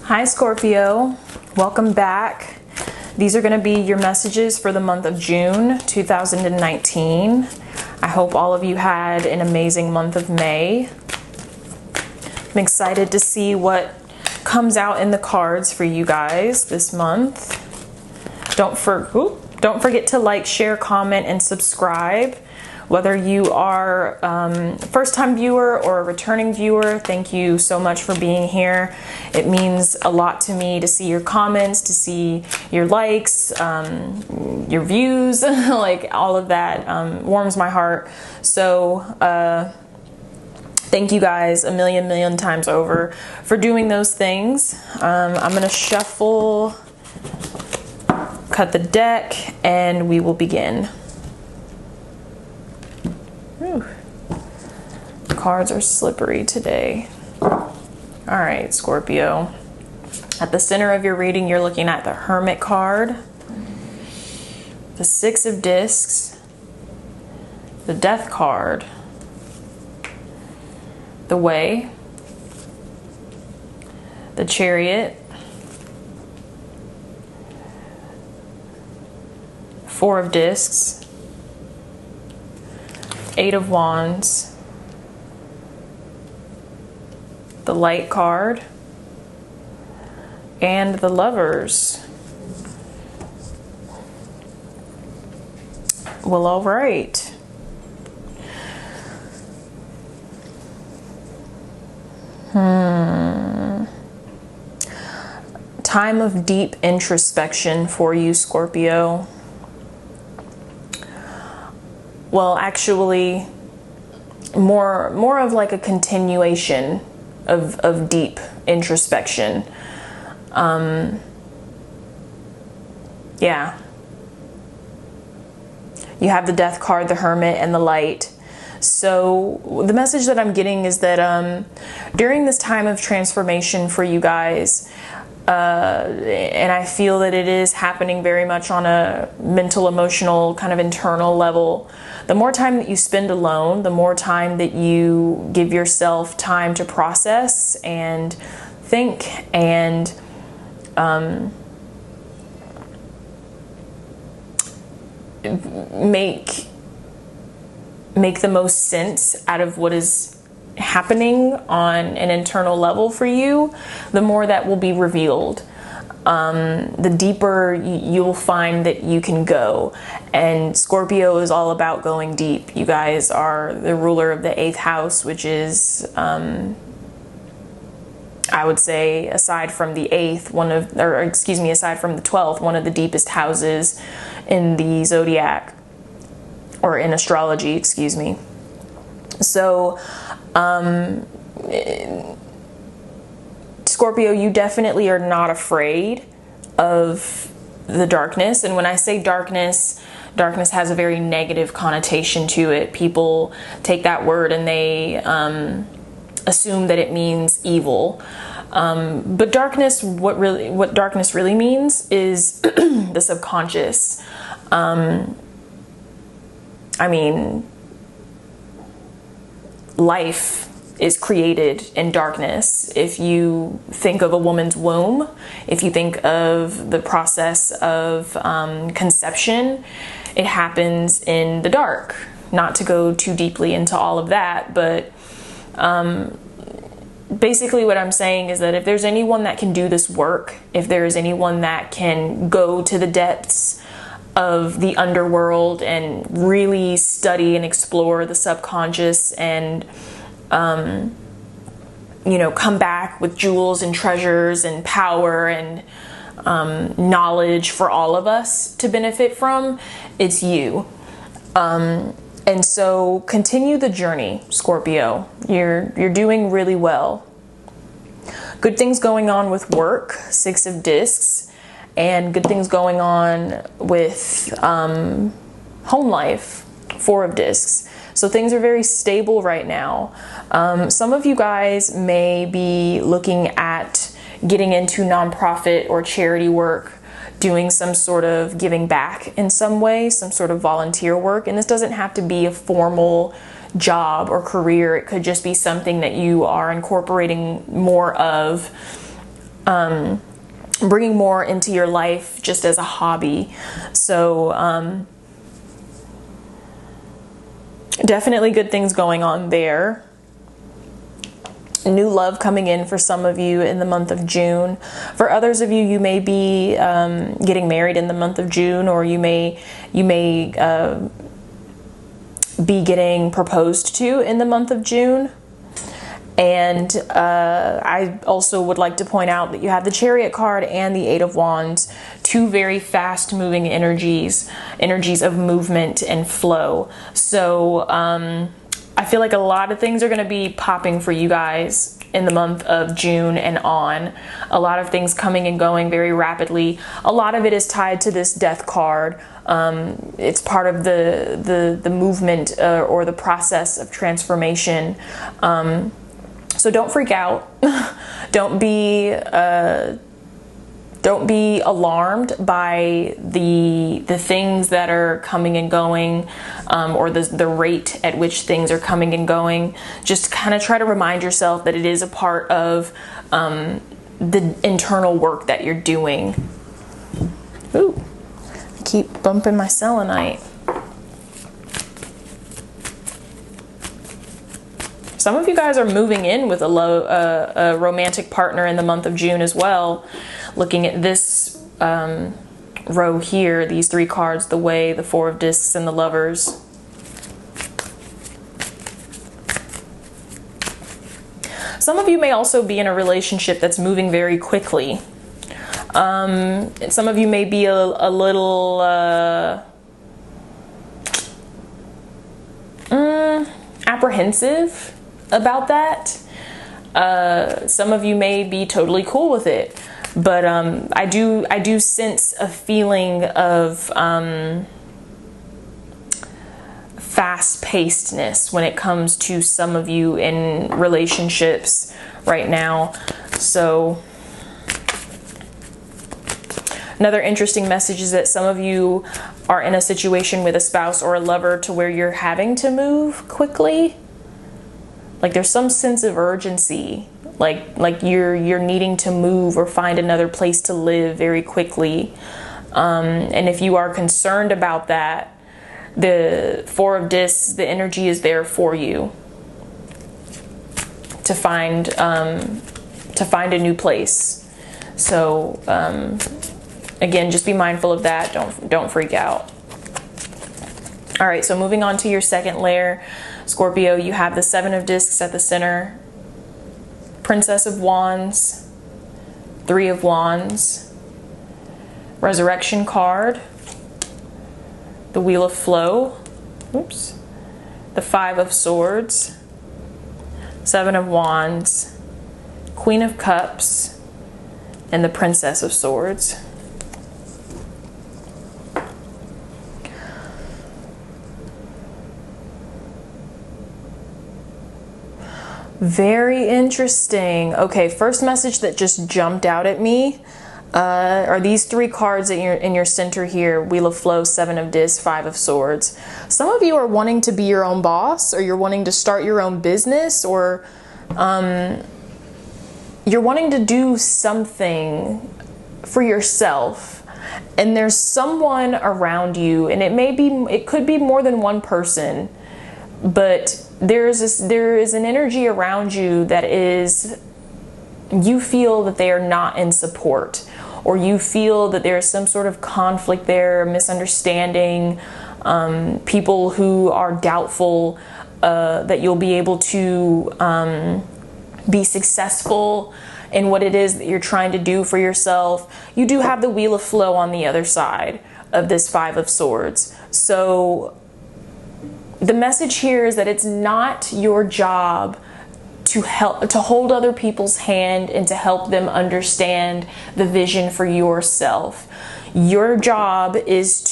Hi Scorpio, welcome back. These are going to be your messages for the month of June 2019. I hope all of you had an amazing month of May. I'm excited to see what comes out in the cards for you guys this month. Don't forget to like, share, comment, and subscribe. Whether you are a first-time viewer or a returning viewer, thank you so much for being here. It means a lot to me to see your comments, to see your likes, your views, like all of that warms my heart. So thank you guys a million times over for doing those things. I'm gonna shuffle, cut the deck, and we will begin. Whew. Cards are slippery today. All right, Scorpio. At the center of your reading, you're looking at the Hermit card, the Six of Discs, the Death card, the Way, the Chariot, Four of Discs, Eight of Wands, the Light card, and the Lovers. Well, all right. Time of deep introspection for you, Scorpio. Well, actually, more of like a continuation of deep introspection. Yeah. You have the Death card, the Hermit, and the Light. So the message that I'm getting is that during this time of transformation for you guys, and I feel that it is happening very much on a mental, emotional, kind of internal level. The more time that you spend alone, the more time that you give yourself time to process and think and make the most sense out of what is happening on an internal level for you, the more that will be revealed. The deeper you'll find that you can go. And Scorpio is all about going deep. You guys are the ruler of the 8th house, which is, I would say, aside from the 8th, aside from the 12th, one of the deepest houses in the zodiac, or in astrology, excuse me. So, Scorpio, you definitely are not afraid of the darkness. And when I say darkness has a very negative connotation to it. People take that word and they assume that it means evil. But darkness, what darkness really means is the subconscious. Life is created in darkness. If you think of a woman's womb, if you think of the process of conception, it happens in the dark. Not to go too deeply into all of that, but basically what I'm saying is that if there's anyone that can do this work, if there is anyone that can go to the depths of the underworld and really study and explore the subconscious and come back with jewels and treasures and power and knowledge for all of us to benefit from, it's you. And so continue the journey, Scorpio. You're doing really well. Good things going on with work, Six of Discs, and good things going on with home life, Four of Discs. So things are very stable right now. Some of you guys may be looking at getting into nonprofit or charity work, doing some sort of giving back in some way, some sort of volunteer work. And this doesn't have to be a formal job or career. It could just be something that you are incorporating more of bringing more into your life just as a hobby. So definitely good things going on there. New love coming in for some of you in the month of June. For others of you, you may be getting married in the month of June, or you may be getting proposed to in the month of June. And I also would like to point out that you have the Chariot card and the Eight of Wands, two very fast moving energies of movement and flow. So I feel like a lot of things are going to be popping for you guys in the month of June and on. A lot of things coming and going very rapidly. A lot of it is tied to this Death card. It's part of the movement or the process of transformation. So don't freak out. Don't be alarmed by the things that are coming and going, or the rate at which things are coming and going. Just kind of try to remind yourself that it is a part of the internal work that you're doing. Ooh, I keep bumping my selenite. Some of you guys are moving in with a romantic partner in the month of June as well. Looking at this row here, these three cards, the Way, the Four of Discs, and the Lovers. Some of you may also be in a relationship that's moving very quickly. Some of you may be a little apprehensive about that. Some of you may be totally cool with it, but I do sense a feeling of fast-pacedness when it comes to some of you in relationships right now. So another interesting message is that some of you are in a situation with a spouse or a lover to where you're having to move quickly. Like there's some sense of urgency, like you're needing to move or find another place to live very quickly. And if you are concerned about that, the Four of Discs, the energy is there for you to find a new place. So again, just be mindful of that. Don't freak out. All right, so moving on to your second layer, Scorpio, you have the Seven of Discs at the center, Princess of Wands, Three of Wands, Resurrection card, the Wheel of Flow, oops, the Five of Swords, Seven of Wands, Queen of Cups, and the Princess of Swords. Very interesting. Okay, first message that just jumped out at me are these three cards in your center here: Wheel of Flow, Seven of Discs, Five of Swords. Some of you are wanting to be your own boss, or you're wanting to start your own business, or you're wanting to do something for yourself. And there's someone around you, and it could be more than one person, but there is an energy around you that you feel that they are not in support, or you feel that there's some sort of conflict there, misunderstanding, people who are doubtful that you'll be able to be successful in what it is that you're trying to do for yourself. You do have the Wheel of Flow on the other side of this Five of Swords. So the message here is that it's not your job to hold other people's hand and to help them understand the vision for yourself. Your job is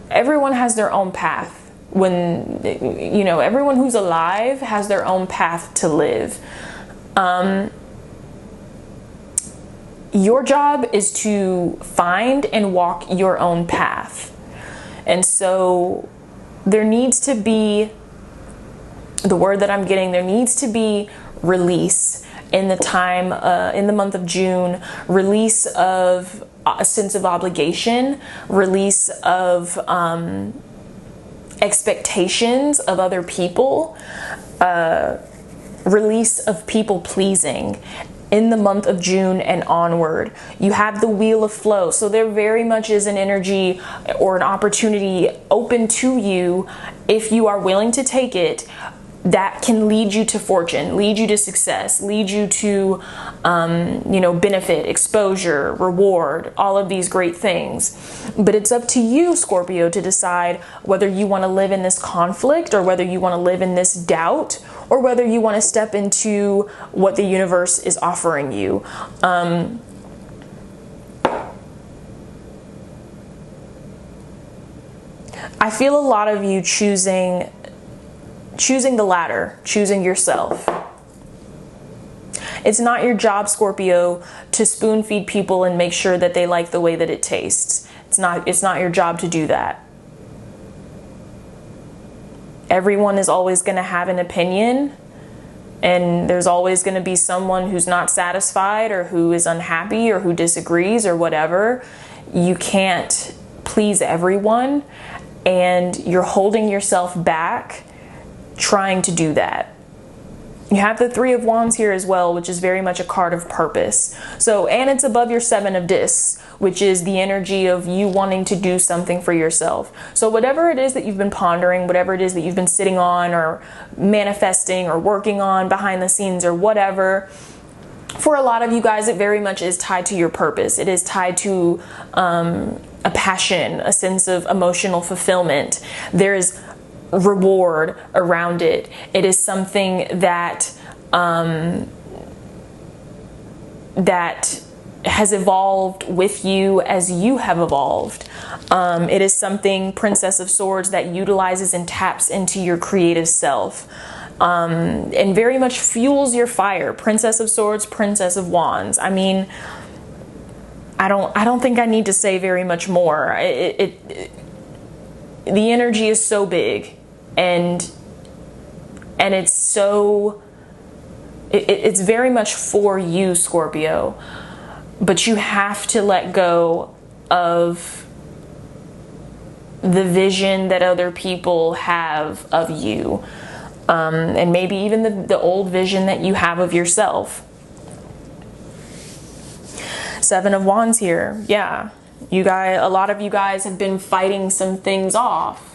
everyone has their own path. Everyone who's alive has their own path to live. Your job is to find and walk your own path. And so there needs to be, the word that I'm getting, there needs to be release in the month of June, release of a sense of obligation, release of expectations of other people, release of people pleasing. In the month of June and onward, you have the wheel of flow. So there very much is an energy or an opportunity open to you, if you are willing to take it, that can lead you to fortune, lead you to success, lead you to, benefit, exposure, reward, all of these great things. But it's up to you, Scorpio, to decide whether you want to live in this conflict, or whether you want to live in this doubt, or whether you want to step into what the universe is offering you. I feel a lot of you choosing the latter, choosing yourself. It's not your job, Scorpio, to spoon feed people and make sure that they like the way that it tastes. It's not your job to do that. Everyone is always going to have an opinion, and there's always going to be someone who's not satisfied, or who is unhappy, or who disagrees, or whatever. You can't please everyone, and you're holding yourself back trying to do that. You have the Three of Wands here as well, which is very much a card of purpose. So, and it's above your Seven of Discs, which is the energy of you wanting to do something for yourself. So whatever it is that you've been pondering, whatever it is that you've been sitting on, or manifesting, or working on behind the scenes, or whatever, for a lot of you guys, it very much is tied to your purpose. It is tied to a passion, a sense of emotional fulfillment. There is reward around it. It is something that that has evolved with you as you have evolved. It is something, Princess of Swords, that utilizes and taps into your creative self, and very much fuels your fire. Princess of Swords, Princess of Wands. I mean, I don't think I need to say very much more. The energy is so big, and it's so, it's very much for you, Scorpio. But you have to let go of the vision that other people have of you, and maybe even the old vision that you have of yourself. Seven of Wands here. Yeah, you guys, a lot of you guys have been fighting some things off.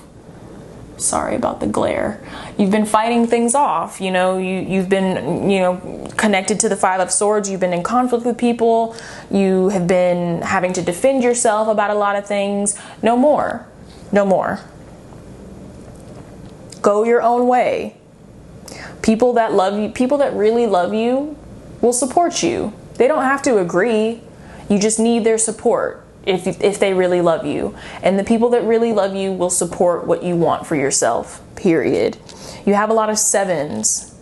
Sorry about the glare. You've been fighting things off. You've been, connected to the Five of Swords. You've been in conflict with people. You have been having to defend yourself about a lot of things. No more. No more. Go your own way. People that love you, people that really love you, will support you. They don't have to agree. You just need their support. If they really love you. And the people that really love you will support what you want for yourself, period. You have a lot of sevens.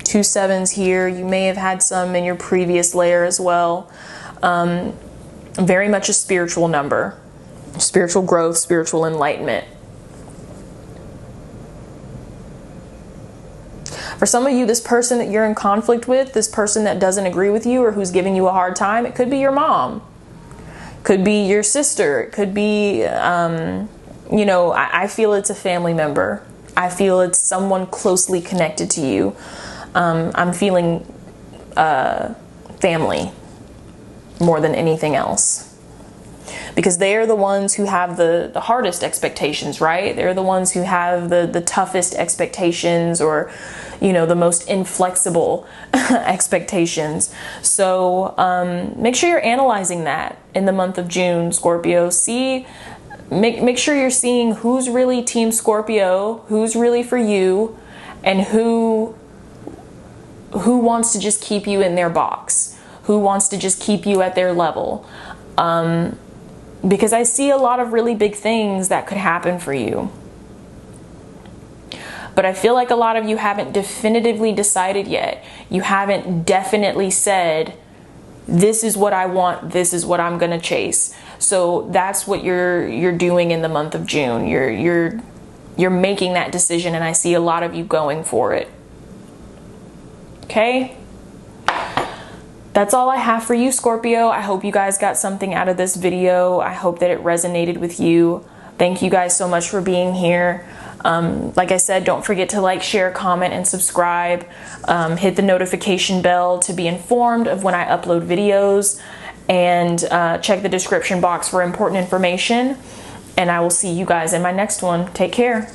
2 sevens here. You may have had some in your previous layer as well. Very much a spiritual number. Spiritual growth, spiritual enlightenment. For some of you, this person that you're in conflict with, this person that doesn't agree with you or who's giving you a hard time, it could be your mom. Could be your sister. It could be, I feel it's a family member. I feel it's someone closely connected to you. I'm feeling family more than anything else. Because they are the ones who have the hardest expectations, right? They're the ones who have the toughest expectations, or, the most inflexible expectations. So make sure you're analyzing that in the month of June, Scorpio. Make sure you're seeing who's really Team Scorpio, who's really for you, and who wants to just keep you in their box, who wants to just keep you at their level. Because I see a lot of really big things that could happen for you. But I feel like a lot of you haven't definitively decided yet. You haven't definitely said, this is what I want, this is what I'm gonna chase. So that's what you're doing in the month of June. You're making that decision, and I see a lot of you going for it. Okay? That's all I have for you, Scorpio. I hope you guys got something out of this video. I hope that it resonated with you. Thank you guys so much for being here. Like I said, don't forget to like, share, comment, and subscribe. Hit the notification bell to be informed of when I upload videos, and check the description box for important information. And I will see you guys in my next one. Take care.